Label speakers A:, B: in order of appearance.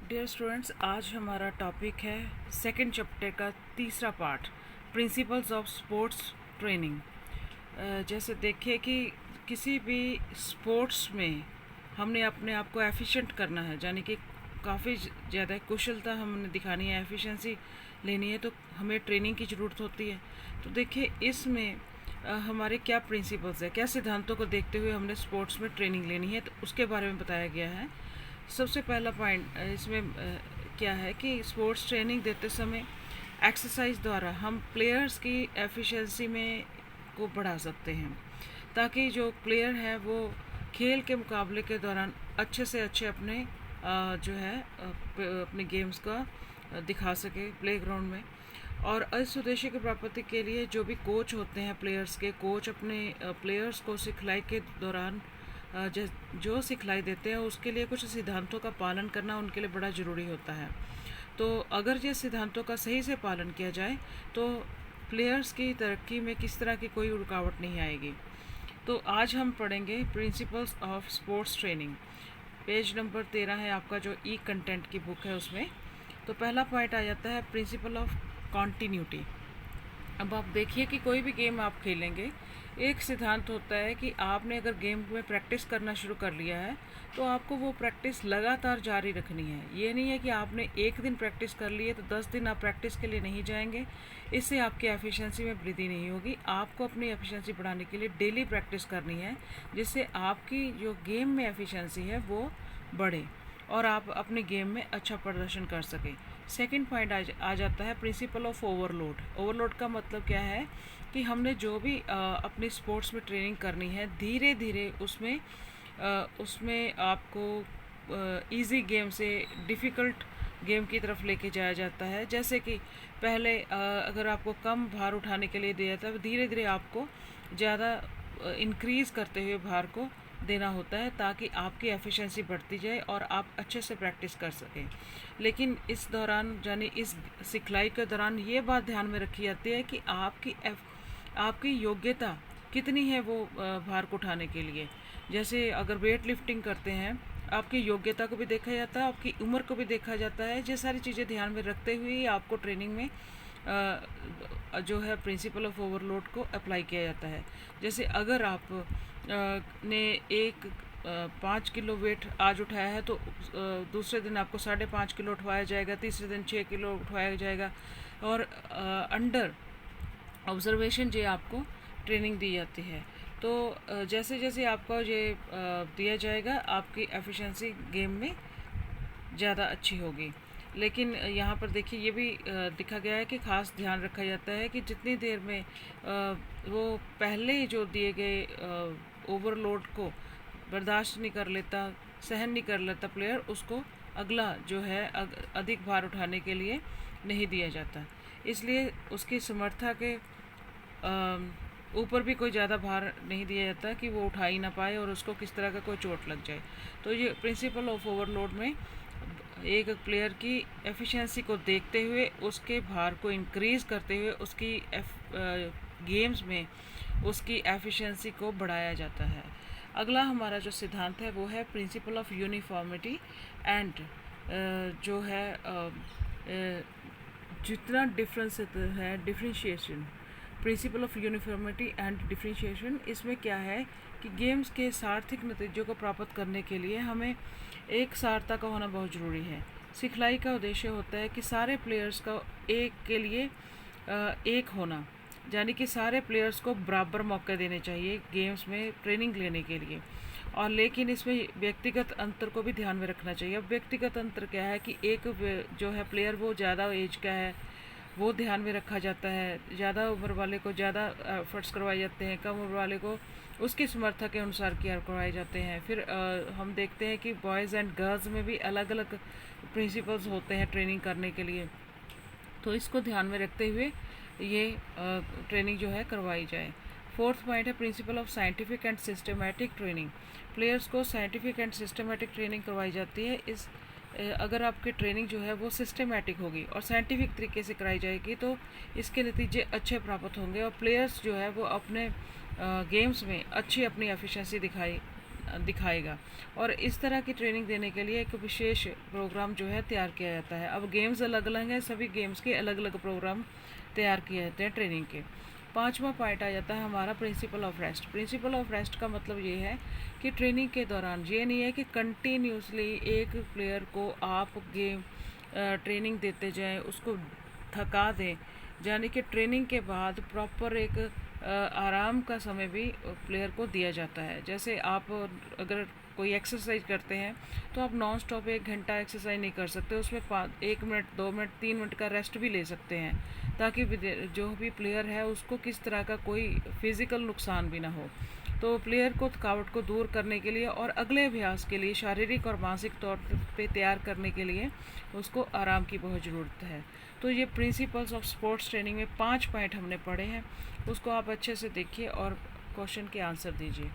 A: Dear students, आज हमारा topic है सेकंड चैप्टर का तीसरा part, principles of sports training. जैसे देखिए कि किसी भी स्पोर्ट्स में हमने अपने आप को एफिशिएंट करना है, यानी कि काफ़ी ज़्यादा कुशलता हमने दिखानी है, एफिशिएंसी लेनी है, तो हमें ट्रेनिंग की ज़रूरत होती है। तो देखिए इसमें हमारे क्या प्रिंसिपल्स है, क्या सिद्धांतों को देखते हुए हमने स्पोर्ट्स में ट्रेनिंग लेनी है, तो उसके बारे में बताया गया है। सबसे पहला पॉइंट इसमें क्या है कि स्पोर्ट्स ट्रेनिंग देते समय एक्सरसाइज द्वारा हम प्लेयर्स की एफिशिएंसी में को बढ़ा सकते हैं, ताकि जो प्लेयर है वो खेल के मुकाबले के दौरान अच्छे से अच्छे अपने जो है अपने गेम्स का दिखा सके प्ले ग्राउंड में। और इस उद्देश्य की प्राप्ति के लिए जो भी कोच होते हैं, प्लेयर्स के कोच अपने प्लेयर्स को सिखलाई के दौरान जो सिखलाई देते हैं उसके लिए कुछ सिद्धांतों का पालन करना उनके लिए बड़ा ज़रूरी होता है। तो अगर ये सिद्धांतों का सही से पालन किया जाए तो प्लेयर्स की तरक्की में किस तरह की कोई रुकावट नहीं आएगी। तो आज हम पढ़ेंगे principles of sports training. Page number 13 है आपका जो ई कंटेंट की बुक है उसमें। तो पहला पॉइंट आ जाता है प्रिंसिपल ऑफ कॉन्टीन्यूटी। अब आप देखिए कि कोई भी गेम आप खेलेंगे, एक सिद्धांत होता है कि आपने अगर गेम में प्रैक्टिस करना शुरू कर लिया है तो आपको वो प्रैक्टिस लगातार जारी रखनी है। ये नहीं है कि आपने एक दिन प्रैक्टिस कर ली है तो 10 दिन आप प्रैक्टिस के लिए नहीं जाएंगे, इससे आपकी एफिशिएंसी में वृद्धि नहीं होगी। आपको अपनी एफिशिएंसी बढ़ाने के लिए डेली प्रैक्टिस करनी है, जिससे आपकी जो गेम में एफिशिएंसी है वो बढ़े और आप अपने गेम में अच्छा प्रदर्शन कर सकें। सेकंड पॉइंट आ जाता है प्रिंसिपल ऑफ ओवरलोड। ओवरलोड का मतलब क्या है कि हमने जो भी अपनी स्पोर्ट्स में ट्रेनिंग करनी है, धीरे धीरे उसमें आपको इजी गेम से डिफ़िकल्ट गेम की तरफ लेके जाया जाता है। जैसे कि पहले अगर आपको कम भार उठाने के लिए दिया जाता है, धीरे धीरे आपको ज़्यादा इंक्रीज़ करते हुए भार को देना होता है, ताकि आपकी एफिशिएंसी बढ़ती जाए और आप अच्छे से प्रैक्टिस कर सकें। लेकिन इस दौरान यानी इस सिखलाई के दौरान ये बात ध्यान में रखी जाती है कि आपकी योग्यता कितनी है वो भार को उठाने के लिए। जैसे अगर वेट लिफ्टिंग करते हैं, आपकी योग्यता को भी देखा जाता है, आपकी उम्र को भी देखा जाता है। ये सारी चीज़ें ध्यान में रखते हुए ही आपको ट्रेनिंग में जो है प्रिंसिपल ऑफ ओवरलोड को अप्लाई किया जाता है। जैसे अगर आप ने 5 किलो वेट आज उठाया है तो दूसरे दिन आपको 5.5 किलो उठवाया जाएगा, तीसरे दिन 6 किलो उठवाया जाएगा। और अंडर ऑब्जर्वेशन जो आपको ट्रेनिंग दी जाती है। तो जैसे जैसे आपको ये दिया जाएगा, आपकी एफिशिएंसी गेम में ज़्यादा अच्छी होगी। लेकिन यहाँ पर देखिए ये भी दिखा गया है कि ख़ास ध्यान रखा जाता है कि जितनी देर में वो पहले जो दिए गए ओवरलोड को बर्दाश्त नहीं कर लेता, सहन नहीं कर लेता प्लेयर, उसको अगला जो है अधिक भार उठाने के लिए नहीं दिया जाता। इसलिए उसकी समर्था के ऊपर भी कोई ज़्यादा भार नहीं दिया जाता कि वो उठा ही ना पाए और उसको किस तरह का कोई चोट लग जाए। तो ये प्रिंसिपल ऑफ ओवरलोड में एक प्लेयर की एफिशिएंसी को देखते हुए उसके भार को इंक्रीज़ करते हुए उसकी गेम्स में उसकी एफिशिएंसी को बढ़ाया जाता है। अगला हमारा जो सिद्धांत है वो है प्रिंसिपल ऑफ यूनिफॉर्मिटी एंड जो है जितना डिफरेंस है differentiation. Principle of uniformity and differentiation, इसमें क्या है कि गेम्स के सार्थक नतीजों को प्राप्त करने के लिए हमें एक सारता का होना बहुत ज़रूरी है। सिखलाई का उद्देश्य होता है कि सारे प्लेयर्स का एक के लिए एक होना, यानी कि सारे प्लेयर्स को बराबर मौके देने चाहिए गेम्स में ट्रेनिंग लेने के लिए। और लेकिन इसमें व्यक्तिगत अंतर को भी ध्यान में रखना चाहिए। अब व्यक्तिगत अंतर क्या है कि एक जो है प्लेयर वो ज़्यादा एज का है, वो ध्यान में रखा जाता है। ज़्यादा उम्र वाले को ज़्यादा एफर्ट्स करवाए जाते हैं, कम उम्र वाले को उसकी समर्था के अनुसार केयर करवाए जाते हैं। फिर हम देखते हैं कि बॉयज़ एंड गर्ल्स में भी अलग अलग प्रिंसिपल्स होते हैं ट्रेनिंग करने के लिए। तो इसको ध्यान में रखते हुए ये ट्रेनिंग जो है करवाई जाए। फोर्थ पॉइंट है principle of scientific and systematic training. Players को साइंटिफिक एंड सिस्टमेटिक ट्रेनिंग करवाई जाती है। अगर आपकी ट्रेनिंग जो है वो सिस्टमेटिक होगी और साइंटिफिक तरीके से कराई जाएगी तो इसके नतीजे अच्छे प्राप्त होंगे और प्लेयर्स जो है वो अपने गेम्स में अच्छी अपनी एफिशिएंसी दिखाएगा। और इस तरह की ट्रेनिंग देने के लिए एक विशेष प्रोग्राम जो है तैयार किया जाता है। अब गेम्स अलग अलग हैं, सभी गेम्स के अलग अलग प्रोग्राम तैयार किए जाते हैं ट्रेनिंग के। पांचवा पॉइंट आ जाता है हमारा principle of rest. Principle of rest का मतलब ये है कि ट्रेनिंग के दौरान ये नहीं है कि कंटिन्यूसली एक प्लेयर को आप गेम ट्रेनिंग देते जाएं, उसको थका दें। यानी कि ट्रेनिंग के बाद प्रॉपर एक आराम का समय भी प्लेयर को दिया जाता है। जैसे आप अगर कोई एक्सरसाइज करते हैं तो आप नॉन स्टॉप 1 घंटा एक्सरसाइज नहीं कर सकते, उसमें 1 मिनट 2 मिनट 3 मिनट का रेस्ट भी ले सकते हैं, ताकि जो भी प्लेयर है उसको किस तरह का कोई फिज़िकल नुकसान भी ना हो। तो प्लेयर को थकावट को दूर करने के लिए और अगले अभ्यास के लिए शारीरिक और मानसिक तौर पे तैयार करने के लिए उसको आराम की बहुत ज़रूरत है। तो ये प्रिंसिपल्स ऑफ स्पोर्ट्स ट्रेनिंग में 5 पॉइंट हमने पढ़े हैं, उसको आप अच्छे से देखिए और क्वेश्चन के आंसर दीजिए।